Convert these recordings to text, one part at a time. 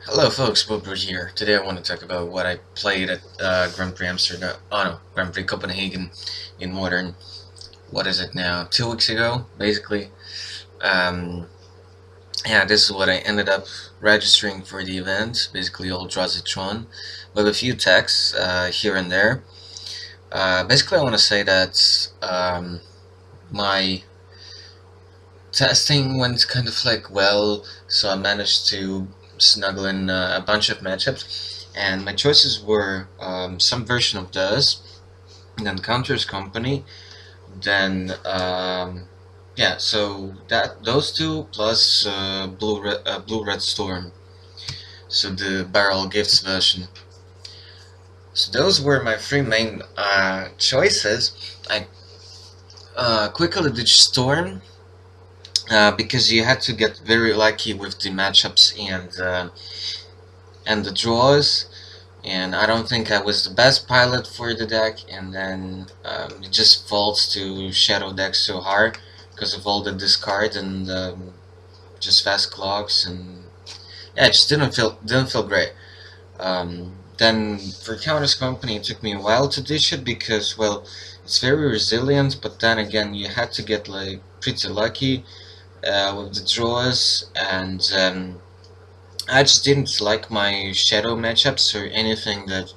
Hello folks, Wilbur here. Today I want to talk about what I played at Grand Prix Amsterdam, oh no, Grand Prix Copenhagen in Modern. What is it now? 2 weeks ago, basically. Um, yeah, this is what I ended up registering for the event. Basically all draws it on, with a few texts here and there. Basically I want to say that my testing went kind of like well, so I managed to snuggle in a bunch of matchups, and my choices were some version of Does, then Counter's Company, then yeah, so that those two plus Blue Red Storm, so the Barrel Gifts version. So those were my three main choices. I quickly did Storm because you had to get very lucky with the matchups and the draws. And I don't think I was the best pilot for the deck, and then it just falls to shadow decks so hard because of all the discard and just fast clocks, and yeah, it just didn't feel great. Then for Counters Company, it took me a while to dish it because, well, it's very resilient, but then again, you had to get like pretty lucky with the draws, and I just didn't like my shadow matchups or anything that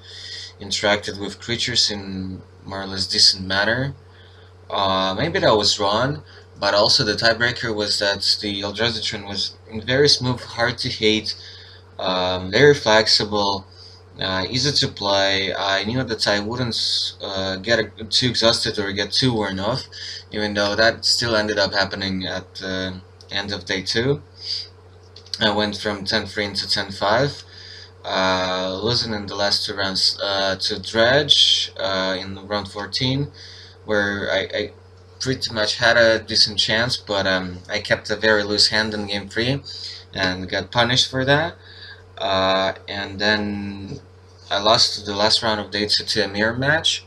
interacted with creatures in more or less decent manner. Maybe that was wrong, but also the tiebreaker was that the Eldrazi was very smooth, hard to hate, very flexible, easy to play. I knew that I wouldn't get too exhausted or get too worn off, even though that still ended up happening at the end of day 2. I went from 10-3 into 10-5, losing in the last two rounds to Dredge in round 14, where I pretty much had a decent chance, but I kept a very loose hand in game 3 and got punished for that. And then I lost the last round of day 2 to a mirror match,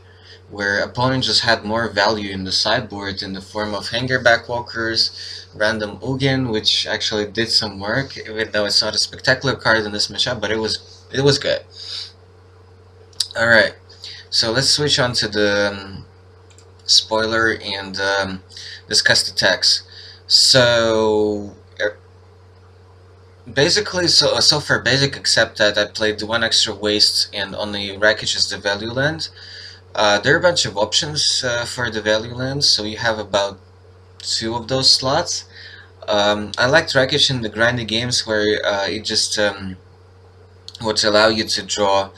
where opponent just had more value in the sideboard in the form of hanger backwalkers, random Ugin, which actually did some work, even though it's not a spectacular card in this matchup, but it was good. Alright, so let's switch on to the spoiler and discuss the text. So basically, so far basic, except that I played one extra waste and only wreckage is the value land. There are a bunch of options for the value lands, so you have about two of those slots. I liked Wreckage in the grindy games where it just would allow you to draw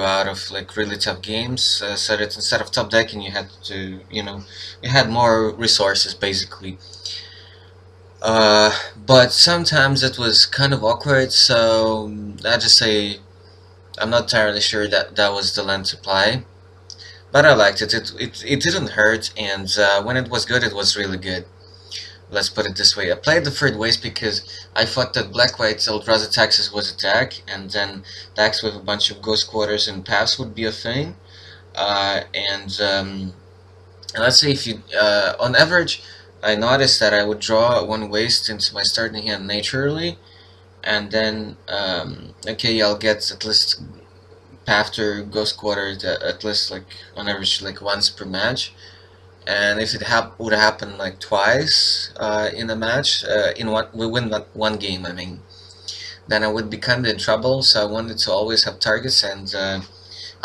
out of like really tough games, so that instead of top decking you had to, you had more resources basically. But sometimes it was kind of awkward, so I just say I'm not entirely sure that that was the land to play. But I liked it. It didn't hurt, and when it was good, it was really good. Let's put it this way. I played the third waste because I thought that Black-White Eldrazi Taxes was attack, and then decks with a bunch of Ghost Quarters and Paths would be a thing. And let's say if you, on average, I noticed that I would draw one waste into my starting hand naturally, and then, okay, I'll get at least after Ghost Quarter at least like on average like once per match, and if it would happen like twice in a match, in one we win one game, I mean, then I would be kind of in trouble. So I wanted to always have targets, and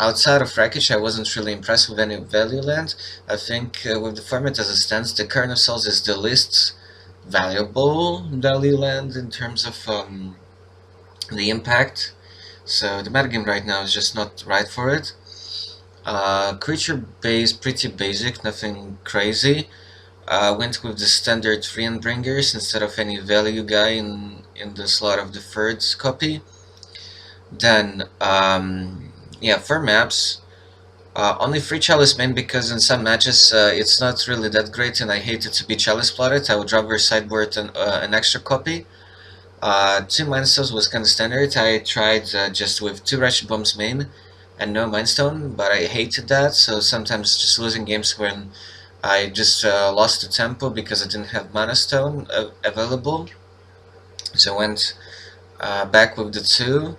outside of Wreckage I wasn't really impressed with any value land. I think with the format as it stands, the Kern of Souls is the least valuable value land in terms of the impact. So the metagame right now is just not right for it. Creature base pretty basic, nothing crazy. Went with the standard 3 bringers instead of any value guy in the slot of the third copy. Then yeah, for maps, only 3 Chalice main because in some matches it's not really that great and I hate it to be Chalice plotted. I would rather sideboard an extra copy. 2 Mindstones was kind of standard. I tried just with 2 Wretched Bombs main and no Mindstone, but I hated that, so sometimes just losing games when I just lost the tempo because I didn't have Mana Stone available. So I went back with the two.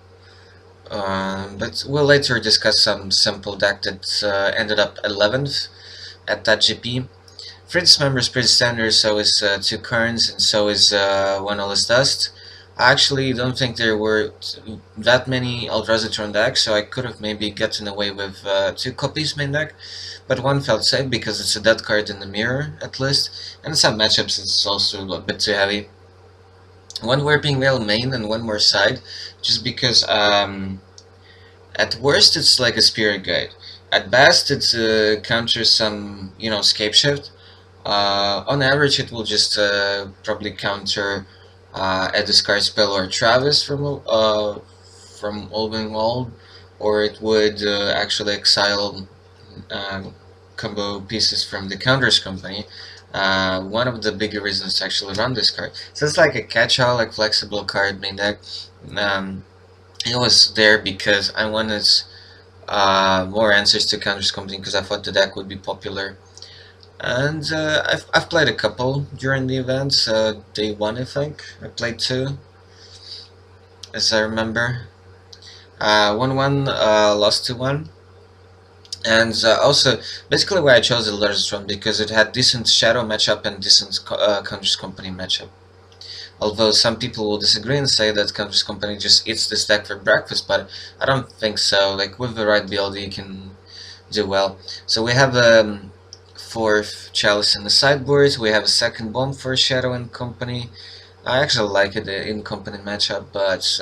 But we'll later discuss some simple deck that ended up 11th at that GP. For this member is pretty standard, so is two Kerns, and so is one All is Dust. I actually don't think there were that many Eldrazi decks, so I could have maybe gotten away with two copies main deck, but one felt safe because it's a dead card in the mirror, at least, and in some matchups it's also a bit too heavy. One Warping Veil main and one more side, just because at worst it's like a Spirit Guide. At best it counters some, Scape Shift. On average it will just probably counter a discard spell or Travis from Olvenwald, or it would actually exile combo pieces from the Counters Company. One of the bigger reasons to actually run this card. So it's like a catch-all, like flexible card main deck. It was there because I wanted more answers to Counters Company because I thought the deck would be popular. And I've played a couple during the events. Day 1, I think. I played 2, as I remember. 1-1, lost 2-1. And also, basically why I chose the largest one, because it had decent Shadow matchup and decent Counters Company matchup. Although some people will disagree and say that Counters Company just eats this deck for breakfast, but I don't think so. Like, with the right build you can do well. So we have a 4th Chalice in the sideboard, we have a 2nd Bomb for Shadow and Company. I actually like it in Company matchup, but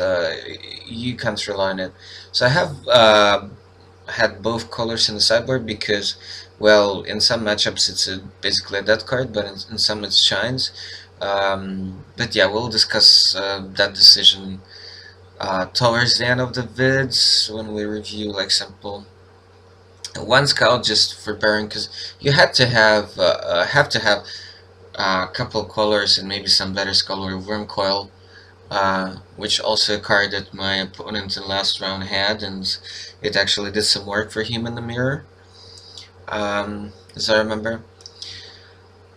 you can't rely on it. So I have had both colors in the sideboard because, well, in some matchups it's basically a dead card, but in some it shines. But yeah, we'll discuss that decision towards the end of the vids when we review like simple. One scout just for pairing, because you had to have a couple colors and maybe some better color. Wormcoil, which also a card that my opponent in last round had, and it actually did some work for him in the mirror, as I remember.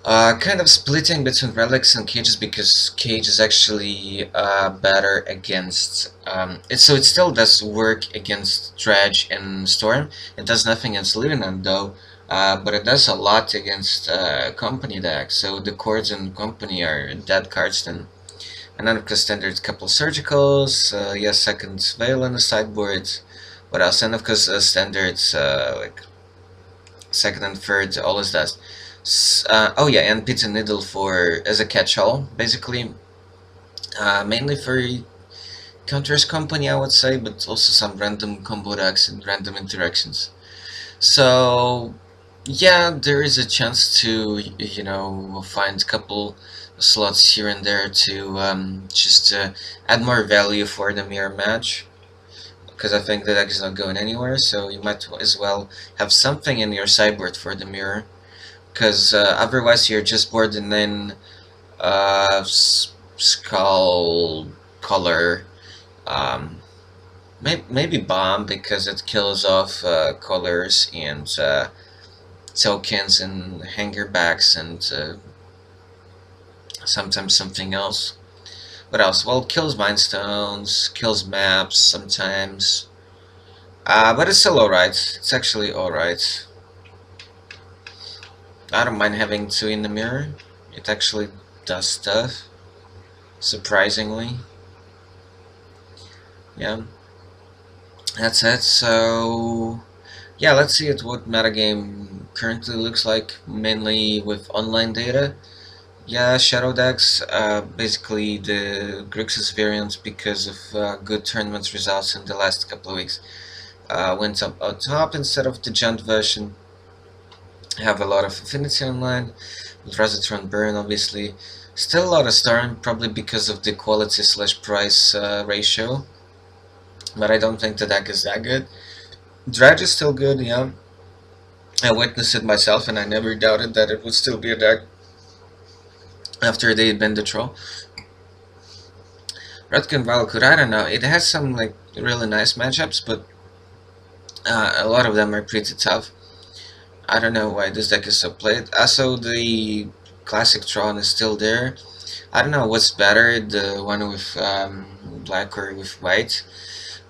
Kind of splitting between relics and cages, because cage is actually better against so it still does work against dredge and storm. It does nothing against Lieutenant though, but it does a lot against company deck, so the chords and company are dead cards then. And then of course standard couple surgicals, yes, 2nd veil on the sideboard. What else? And of course standards like 2nd and 3rd always does. Oh yeah, and Pizza Needle for as a catch-all, basically, mainly for Counters Company, I would say, but also some random combo decks and random interactions. So yeah, there is a chance to find a couple slots here and there to just add more value for the mirror match, because I think the deck is not going anywhere. So you might as well have something in your sideboard for the mirror, because otherwise you're just boarding in skull color, maybe bomb, because it kills off colors and tokens and hanger backs and sometimes something else. What else? Well, kills Mindstones, kills maps sometimes, but it's still alright. It's actually alright. I don't mind having 2 in the mirror. It actually does stuff, surprisingly. Yeah, that's it. So yeah, let's see at what metagame currently looks like, mainly with online data. Yeah, shadow decks, basically the Grixis variants, because of good tournament results in the last couple of weeks, went up on top instead of the Gent version. Have a lot of Affinity online, with Razatron Burn obviously. Still a lot of Storm, probably because of the quality / price ratio, but I don't think the deck is that good. Dredge is still good, yeah. I witnessed it myself and I never doubted that it would still be a deck after they had been the troll. Rutgen Valakut, I don't know, it has some like really nice matchups, but a lot of them are pretty tough. I don't know why this deck is so played. Also, the classic Tron is still there. I don't know what's better, the one with black or with white.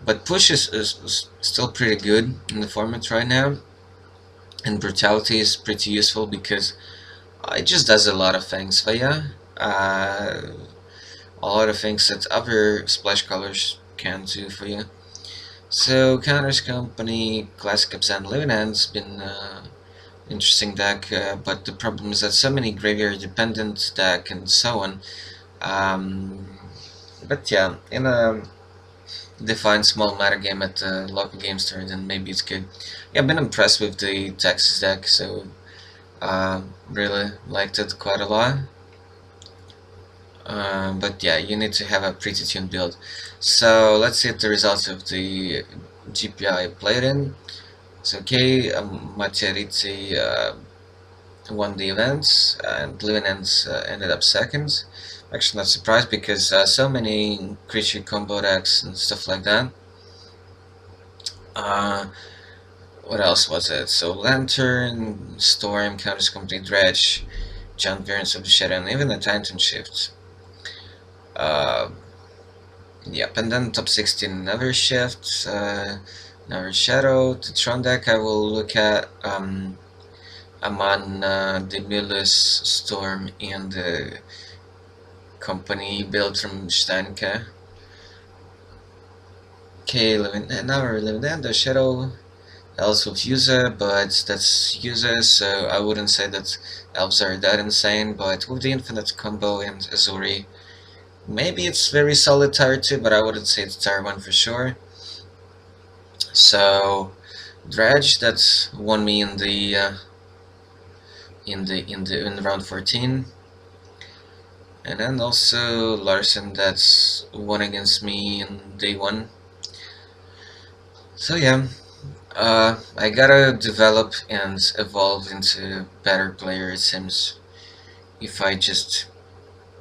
But push is still pretty good in the format right now, and brutality is pretty useful because it just does a lot of things. But yeah, a lot of things that other splash colors can do for you. So Counters Company, Classic Absent Living End's been interesting deck, but the problem is that so many graveyard dependent deck and so on. But yeah, in a defined small meta game at the local game store, then maybe it's good. Yeah, I've been impressed with the Texas deck, so really liked it quite a lot. But yeah, you need to have a pretty tuned build. So let's see the results of the GPI played in. So okay, Materizzi won the events, and Living ended up second. Actually not surprised because so many creature combo decks and stuff like that. What else was it? So Lantern, Storm, Counters Company, Dredge, Giant Variants of the Shadow, and even a Titan Shift. Yep, and then top 16 another Shift, another Shadow. The Tron deck I will look at. I'm on the Millis, Storm, and the company built from Steinke. Okay, another Living End, the Shadow. Elves with user, but that's user, so I wouldn't say that elves are that insane, but with the infinite combo and Azuri, maybe it's very solid tier 2, but I wouldn't say it's tier 1 for sure. So Dredge, that won me in the in round 14. And then also Larson, that's won against me in day 1. So yeah, I gotta develop and evolve into a better player, it seems, if I just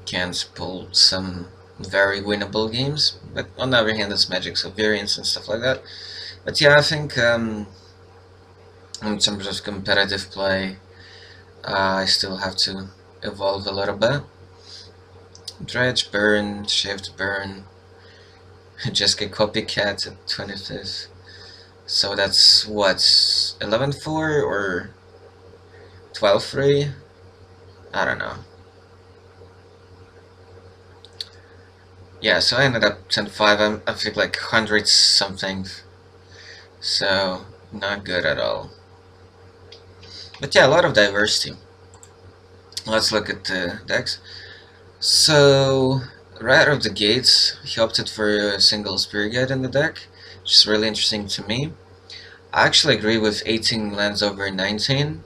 can't pull some very winnable games. But on the other hand, it's Magic, so variants and stuff like that. But yeah, I think in terms of competitive play, I still have to evolve a little bit. Dredge, burn, shift, burn, just get copycat at 25th. So that's what, 11-4 or 12-3? I don't know. Yeah, so I ended up 10-5. I think like 100 something. So not good at all. But yeah, a lot of diversity. Let's look at the decks. So right out of the gates, he opted for a single Spirit Guide in the deck, which is really interesting to me. I actually agree with 18 lands over 19.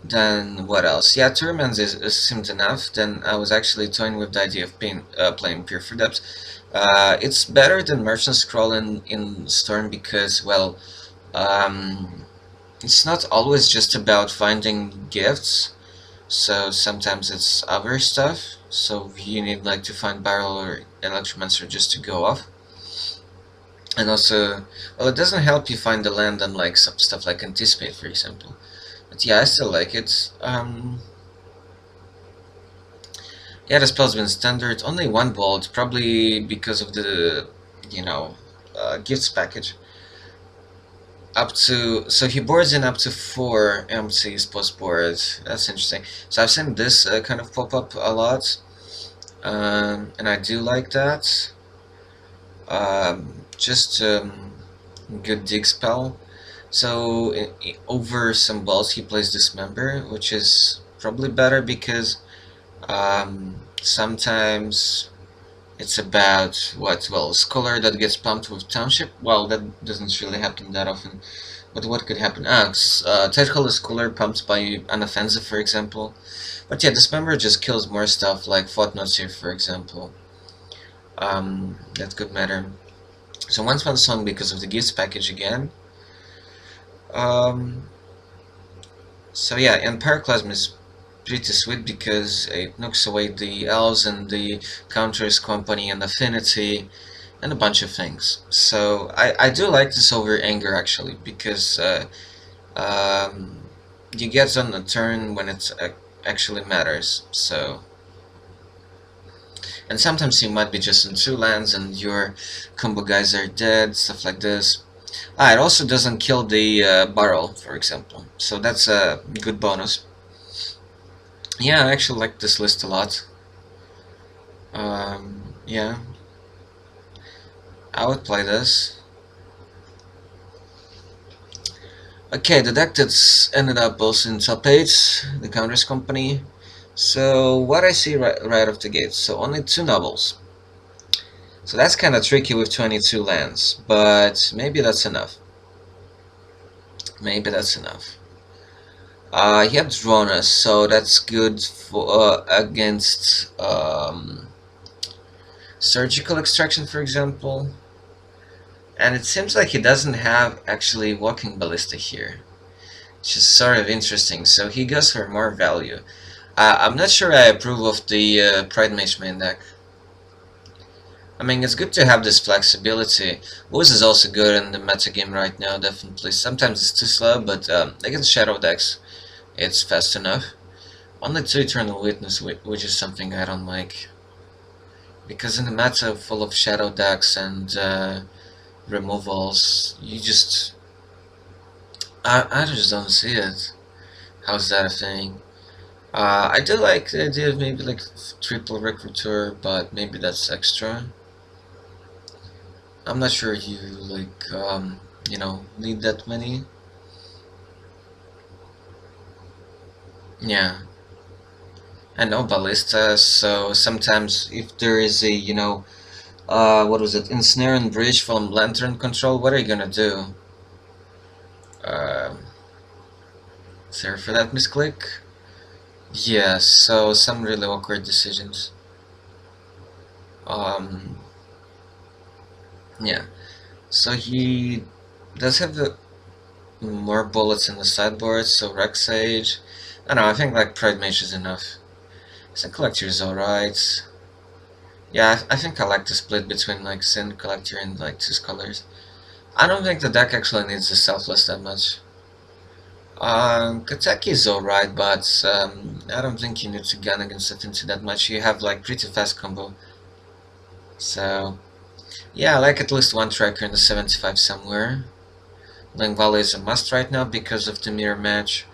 Then what else? Yeah, tournaments seemed enough. Then I was actually toying with the idea of playing Pure for Depth. It's better than Merchant Scroll in Storm because, well, it's not always just about finding gifts. So sometimes it's other stuff. So you need like to find Barrel or Electromancer just to go off. And also, well, it doesn't help you find the land unlike some stuff like Anticipate, for example. But yeah, I still like it. Yeah, the spell's been standard. Only one bolt, probably because of the, gifts package. Up to, so he boards in up to 4 MCs post board. That's interesting. So I've seen this kind of pop up a lot, and I do like that. Just good dig spell. So over some balls he plays Dismember, which is probably better because sometimes it's about Scholar that gets pumped with Township. Well, that doesn't really happen that often. But what could happen? Technical Scholar pumped by an offensive, for example. But yeah, Dismember just kills more stuff like Footnotes here, for example. That could matter. So one spell song because of the gifts package again. So yeah, and Pyroclasm is pretty sweet because it knocks away the elves and the counters company and affinity and a bunch of things. So I do like this over anger actually because you get on a turn when it actually matters. So And sometimes you might be just in 2 lands and your combo guys are dead, stuff like this. It also doesn't kill the barrel, for example, so that's a good bonus. Yeah, I actually like this list a lot. Yeah, I would play this. Okay, the deck that's ended up also in top 8, the Counters Company. So what I see right off the gate, so only 2 nobles. So that's kind of tricky with 22 lands, but maybe that's enough. Maybe that's enough. He had Dronas, so that's good for against surgical extraction, for example. And it seems like he doesn't have actually walking ballista here, which is sort of interesting. So he goes for more value. I'm not sure I approve of the Pride Mage main deck. I mean, it's good to have this flexibility. Wooz is also good in the meta game right now, definitely. Sometimes it's too slow, but against Shadow decks, it's fast enough. Only 2 Eternal Witness, which is something I don't like. Because in the meta full of Shadow decks and removals, you just... I just don't see it. How's that a thing? I do like the idea of maybe like triple recruiter, but maybe that's extra. I'm not sure you like need that many. Yeah, and no ballistas. So sometimes if there is a what was it, ensnare and bridge from lantern control, what are you gonna do? Sorry for that misclick. Yeah, so some really awkward decisions. Yeah, so he does have more bullets in the sideboard, so Rex Sage. I don't know, I think like Pride Mage is enough. Sin Collector is alright. Yeah, I think I like the split between like Sin Collector and like 2 Scholars. I don't think the deck actually needs the Selfless that much. Kateki is alright, but I don't think you need to gun against Affinity that much. You have like pretty fast combo. So, yeah, I like at least 1 tracker in the 75 somewhere. Link Valley is a must right now because of the mirror match.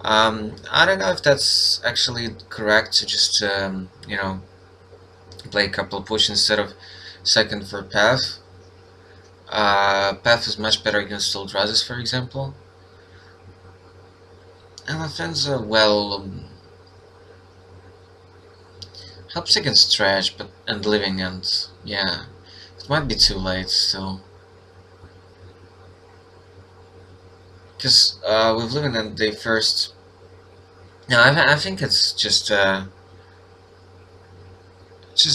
I don't know if that's actually correct to just, play a couple push instead of second for Path. Path is much better against Eldrazi's, for example. Elephant's well, helps against trash, but and living ends. Yeah, it might be too late still. Because with living end they first. No, I think it's just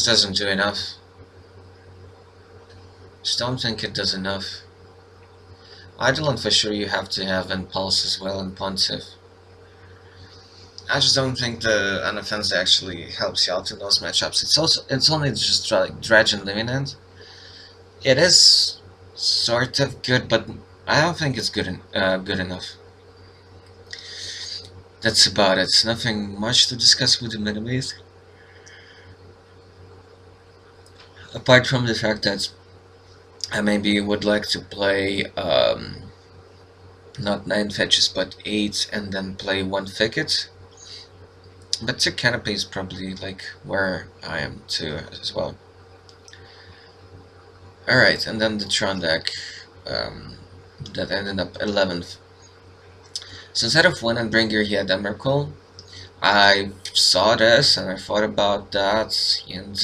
doesn't do enough. Just don't think it does enough. Eidolon for sure you have to have Impulse as well and Pontiff. I just don't think the unoffensive actually helps you out in those matchups. It's only just like Dredge and Living End. It is sort of good, but I don't think it's good enough. That's about it. Nothing much to discuss with the Minimaze. Apart from the fact that I maybe would like to play not 9 fetches but 8 and then play 1 thicket. But 2 canopy is probably like where I am too as well. Alright, and then the Tron deck that ended up 11th. So instead of Windbringer he had Emrakul. I saw this and I thought about that, and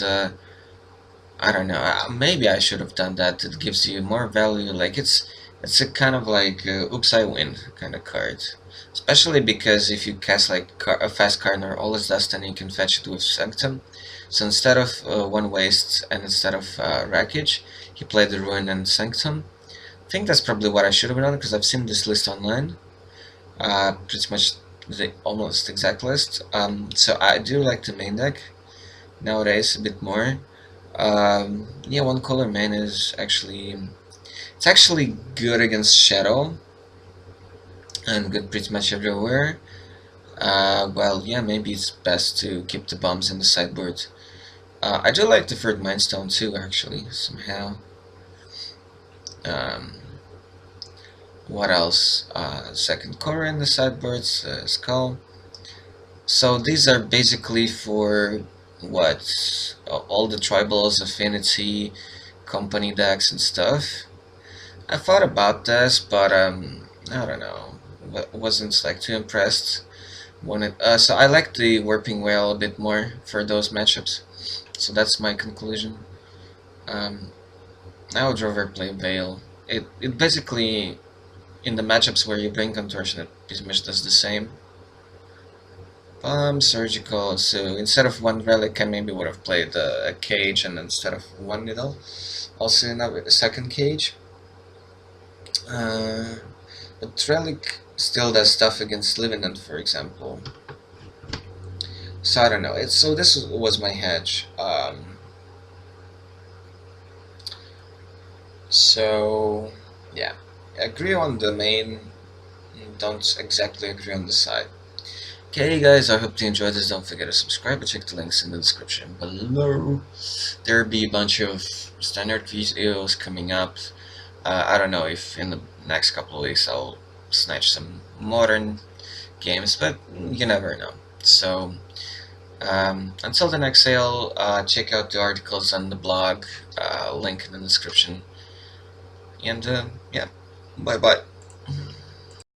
I don't know, maybe I should have done that. It gives you more value, like it's a kind of like oops I win kind of card. Especially because if you cast like a fast card or all its dust, then you can fetch it with Sanctum. So instead of 1 waste and instead of Wreckage, he played the Ruin and Sanctum. I think that's probably what I should have done, because I've seen this list online. Pretty much the almost exact list. So I do like the main deck nowadays a bit more. Yeah, 1 color main is actually good against Shadow and good pretty much everywhere. Well, yeah, maybe it's best to keep the bombs in the sideboard I do like the third Mind Stone too, actually, somehow. Um, what else? Second core in the sideboards, skull. So these are basically for what? All the tribals, affinity, company decks and stuff. I thought about this, but I don't know. Wasn't like too impressed. So I like the Warping Whale a bit more for those matchups. So that's my conclusion. Um, I would rather play Veil. It basically in the matchups where you bring Contortion, it pretty much does the same. Surgical. So instead of one relic, I maybe would have played a cage, and instead of one needle, also a second cage. Uh, but relic still does stuff against Livinant, for example. So I don't know. So this was my hedge. So yeah, agree on the main. Don't exactly agree on the side. Okay, guys, I hope you enjoyed this. Don't forget to subscribe and check the links in the description below. There'll be a bunch of standard videos coming up. I don't know if in the next couple of weeks I'll snatch some modern games, but you never know. So, until the next sale, check out the articles on the blog, link in the description. And yeah, bye bye.